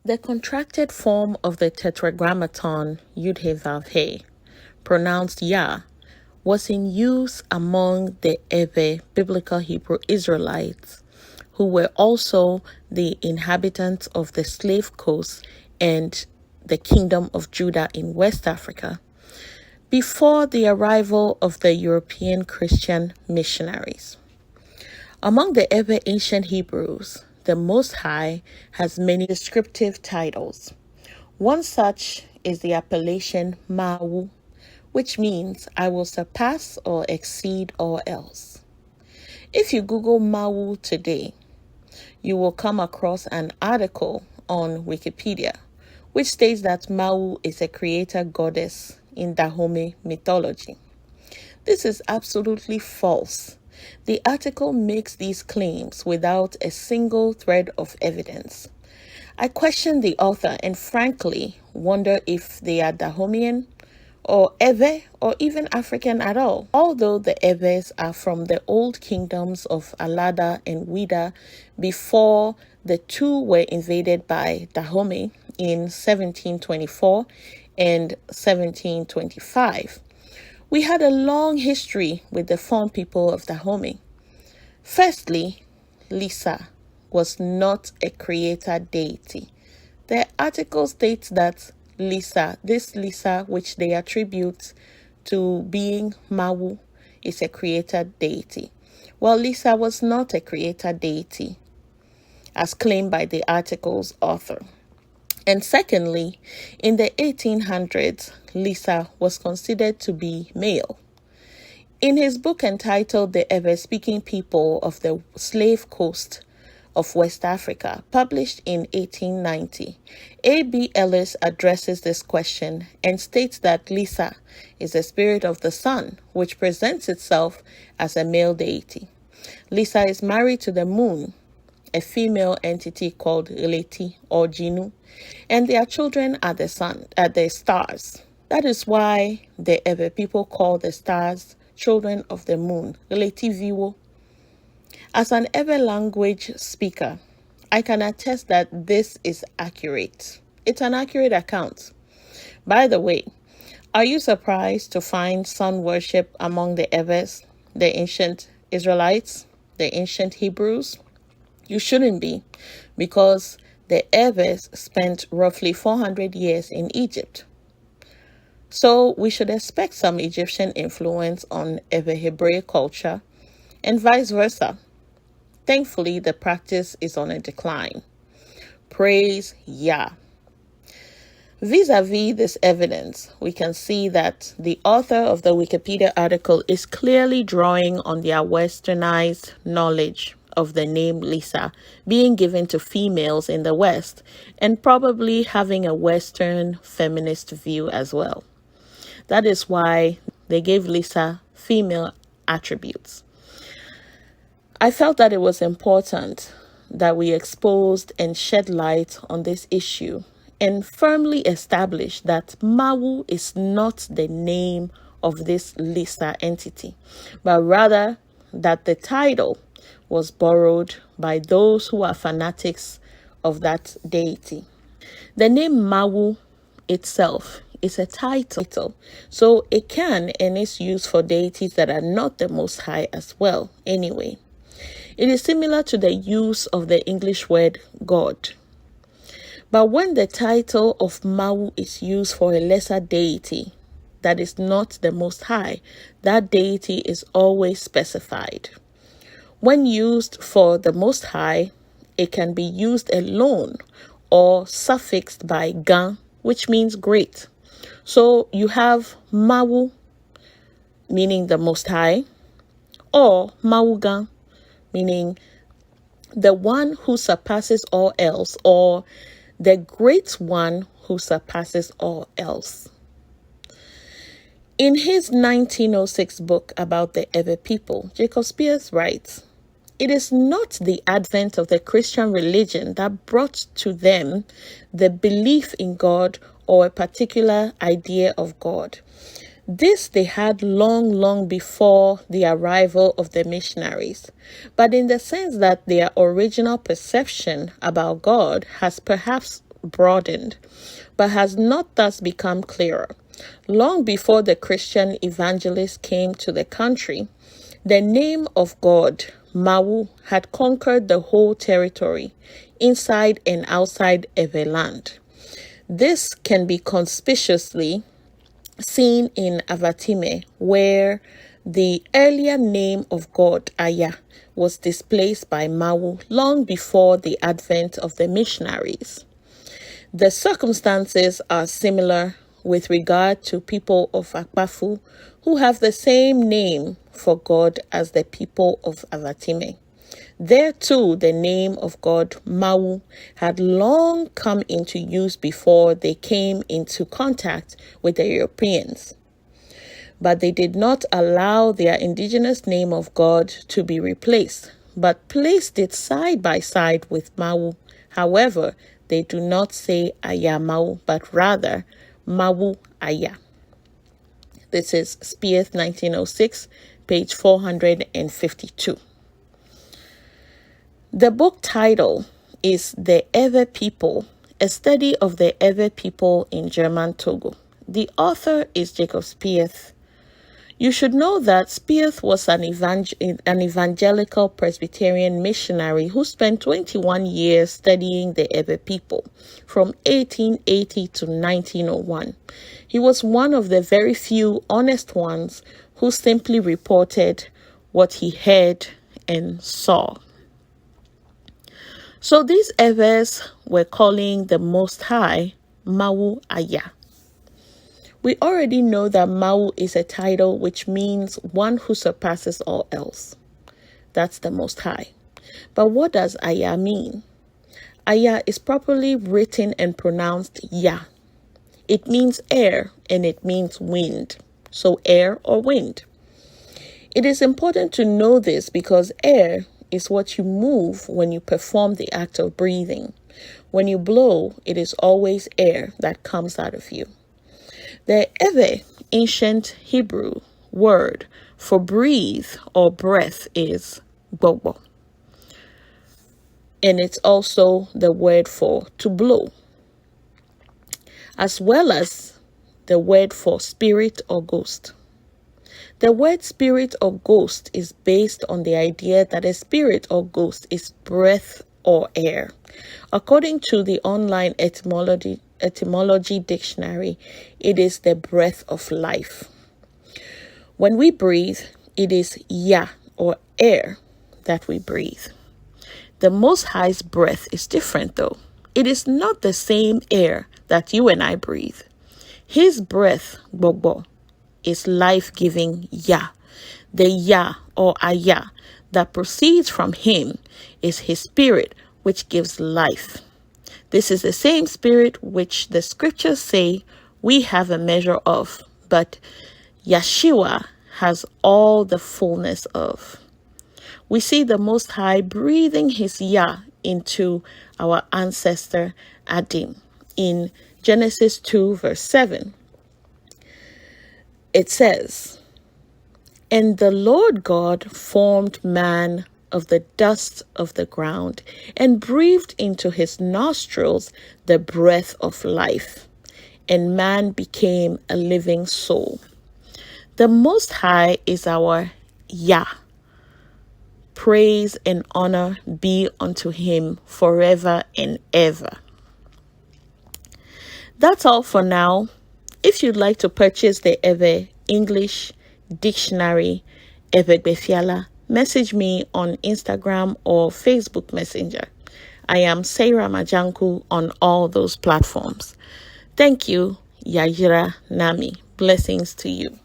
The contracted form of the tetragrammaton Yud-He-Vav-He, pronounced YAH, was in use among the Ewe biblical Hebrew Israelites, who were also the inhabitants of the slave coast and the kingdom of Judah in West Africa, before the arrival of the European Christian missionaries. Among the ever ancient Hebrews, the Most High has many descriptive titles. One such is the appellation MAWU, which means I will surpass or exceed all else. If you Google MAWU today, you will come across an article on Wikipedia, which states that MAWU is a creator goddess in Dahomey mythology. This is absolutely false. The article makes these claims without a single thread of evidence. I question the author and frankly wonder if they are Dahomean or Ewe or even African at all. Although the Ewes are from the old kingdoms of Alada and Wida before the two were invaded by Dahomey in 1724 and 1725. We had a long history with the Fon people of Dahomey. Firstly, Lisa was not a creator deity. The article states that Lisa, which they attribute to being MAWU, is a creator deity. Well, Lisa was not a creator deity, as claimed by the article's author. And secondly, in the 1800s, Lisa was considered to be male. In his book entitled The Ever-Speaking People of the Slave Coast of West Africa, published in 1890, A.B. Ellis addresses this question and states that Lisa is the spirit of the sun, which presents itself as a male deity. Lisa is married to the moon, a female entity called Leti or Jinu, and their children are the stars. That is why the Ewe people call the stars children of the moon, Leti Viwo. As an Ewe language speaker, I can attest that this is accurate. It's an accurate account. By the way, are you surprised to find sun worship among the Ewes, the ancient Israelites, the ancient Hebrews? You shouldn't be, because the Ewes spent roughly 400 years in Egypt. So we should expect some Egyptian influence on Ewe Hebraic culture and vice versa. Thankfully, the practice is on a decline. Praise YAH. Vis-a-vis this evidence, we can see that the author of the Wikipedia article is clearly drawing on their westernized knowledge of the name Lisa being given to females in the West and probably having a Western feminist view as well. That is why they gave Lisa female attributes. I felt that it was important that we exposed and shed light on this issue and firmly establish that MAWU is not the name of this Lisa entity, but rather that the title was borrowed by those who are fanatics of that deity. The name MAWU itself is a title, so it can and is used for deities that are not the Most High as well anyway. It is similar to the use of the English word God. But when the title of MAWU is used for a lesser deity that is not the Most High, that deity is always specified. When used for the Most High, it can be used alone or suffixed by gan, which means great. So you have MAWU, meaning the Most High, or MAWUGAN, meaning the one who surpasses all else, or the great one who surpasses all else. In his 1906 book about the Ewe people, Jacob Spears writes, "It is not the advent of the Christian religion that brought to them the belief in God or a particular idea of God. This they had long before the arrival of the missionaries, but in the sense that their original perception about God has perhaps broadened, but has not thus become clearer. Long before the Christian evangelists came to the country, the name of God, MAWU, had conquered the whole territory, inside and outside Ewe land. This can be conspicuously seen in Avatime, where the earlier name of God, YAH, was displaced by MAWU long before the advent of the missionaries. The circumstances are similar with regard to people of Akpafu, who have the same name for God as the people of Avatime. There too, the name of God, MAWU, had long come into use before they came into contact with the Europeans. But they did not allow their indigenous name of God to be replaced, but placed it side by side with MAWU. However, they do not say YAH MAWU, but rather MAWU YAH. This is Spieth 1906, page 452. The book title is The Ewe People, a study of the Ewe people in German Togo. The author is Jacob Spieth. You should know that Spieth was an evangelical Presbyterian missionary who spent 21 years studying the Ewe people from 1880 to 1901. He was one of the very few honest ones who simply reported what he heard and saw. So these Ewes were calling the Most High MAWU YAH. We already know that MAWU is a title which means one who surpasses all else. That's the Most High. But what does YAH mean? YAH is properly written and pronounced YAH. It means air and it means wind. So air or wind. It is important to know this because air is what you move when you perform the act of breathing. When you blow, it is always air that comes out of you. The Ewe, ancient Hebrew word for breathe or breath is gbogbo. And it's also the word for to blow, as well as the word for spirit or ghost. The word spirit or ghost is based on the idea that a spirit or ghost is breath or air. According to the online etymology dictionary, it is the breath of life. When we breathe, it is YAH or air that we breathe. The Most High's breath is different though. It is not the same air that you and I breathe. His breath, gbogbo, is life-giving YAH. The YAH or YAH that proceeds from him is his spirit, which gives life. This is the same spirit which the scriptures say we have a measure of, but Yeshua has all the fullness of. We see the Most High breathing his YAH into our ancestor Adam in Genesis 2 verse 7. It says, "And the Lord God formed man of the dust of the ground and breathed into his nostrils the breath of life, and man became a living soul." The Most High is our YAH. Praise and honor be unto him forever and ever. That's all for now. If you'd like to purchase the Ewe English Dictionary, Ewe Befiala, message me on Instagram or Facebook Messenger. I am Sarah Majanku on all those platforms. Thank you, Yajira Nami. Blessings to you.